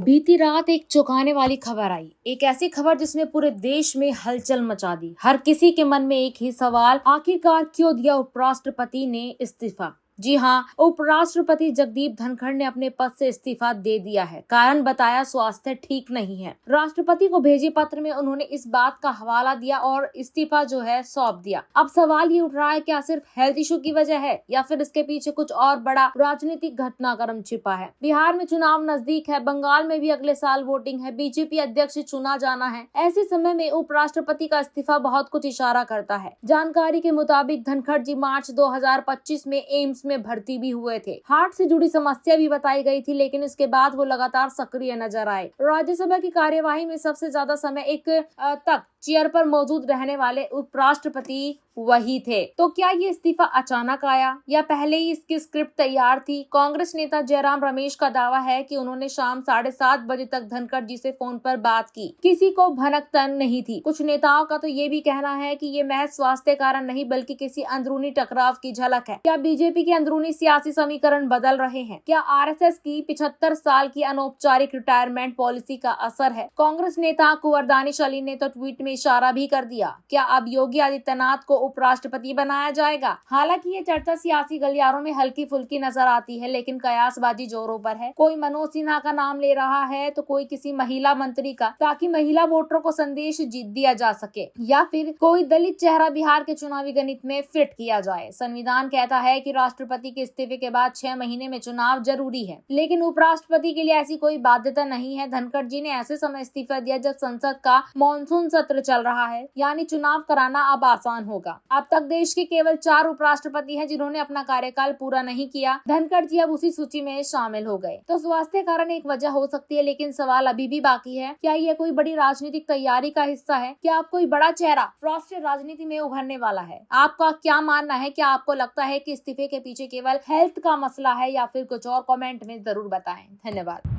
बीती रात एक चौंकाने वाली खबर आई। एक ऐसी खबर जिसने पूरे देश में हलचल मचा दी। हर किसी के मन में एक ही सवाल, आखिरकार क्यों दिया उपराष्ट्रपति ने इस्तीफा। जी हाँ, उपराष्ट्रपति जगदीप धनखड़ ने अपने पद से इस्तीफा दे दिया है। कारण बताया, स्वास्थ्य ठीक नहीं है। राष्ट्रपति को भेजे पत्र में उन्होंने इस बात का हवाला दिया और इस्तीफा जो है सौंप दिया। अब सवाल ये उठ रहा है, क्या सिर्फ हेल्थ इशू की वजह है या फिर इसके पीछे कुछ और बड़ा राजनीतिक घटनाक्रम छिपा है। बिहार में चुनाव नजदीक है, बंगाल में भी अगले साल वोटिंग है, बीजेपी अध्यक्ष चुना जाना है। ऐसे समय में उपराष्ट्रपति का इस्तीफा बहुत कुछ इशारा करता है। जानकारी के मुताबिक धनखड़ जी मार्च 2025 में एम्स में भर्ती भी हुए थे। हार्ट से जुड़ी समस्या भी बताई गई थी, लेकिन इसके बाद वो लगातार सक्रिय नजर आए। राज्यसभा की कार्यवाही में सबसे ज्यादा समय तक चेयर पर मौजूद रहने वाले उपराष्ट्रपति वही थे। तो क्या ये इस्तीफा अचानक आया या पहले ही इसकी स्क्रिप्ट तैयार थी? कांग्रेस नेता जयराम रमेश का दावा है कि उन्होंने शाम 7:30 बजे तक धनखड़ जी से फोन पर बात की। किसी को भनक तन नहीं थी। कुछ नेताओं का तो ये भी कहना है कि ये महज स्वास्थ्य कारण नहीं बल्कि किसी अंदरूनी टकराव की झलक है। क्या बीजेपी के अंदरूनी सियासी समीकरण बदल रहे हैं? क्या आरएसएस की 75 साल की अनौपचारिक रिटायरमेंट पॉलिसी का असर है? कांग्रेस नेता कुंवर दानिश अली ने तो ट्वीट में इशारा भी कर दिया, क्या अब योगी आदित्यनाथ को उपराष्ट्रपति बनाया जाएगा? हालांकि ये चर्चा सियासी गलियारों में हल्की फुल्की नजर आती है, लेकिन कयासबाजी जोरों पर है। कोई मनोज सिन्हा का नाम ले रहा है तो कोई किसी महिला मंत्री का, ताकि महिला वोटरों को संदेश जीत दिया जा सके, या फिर कोई दलित चेहरा बिहार के चुनावी गणित में फिट किया जाए। संविधान कहता है कि राष्ट्रपति के इस्तीफे के बाद 6 महीने में चुनाव जरूरी है, लेकिन उपराष्ट्रपति के लिए ऐसी कोई बाध्यता नहीं है। धनखड़ जी ने ऐसे समय इस्तीफा दिया जब संसद का मॉनसून सत्र चल रहा है, यानी चुनाव कराना अब आसान होगा। अब तक देश के केवल 4 उपराष्ट्रपति हैं जिन्होंने अपना कार्यकाल पूरा नहीं किया। धनखड़ जी अब उसी सूची में शामिल हो गए। तो स्वास्थ्य कारण एक वजह हो सकती है, लेकिन सवाल अभी भी बाकी है, क्या यह कोई बड़ी राजनीतिक तैयारी का हिस्सा है? क्या आप कोई बड़ा चेहरा राष्ट्रीय राजनीति में उभरने वाला है? आपका क्या मानना है? क्या आपको लगता है कि इस्तीफे के पीछे केवल हेल्थ का मसला है या फिर कुछ और? कमेंट में जरूर बताएं। धन्यवाद।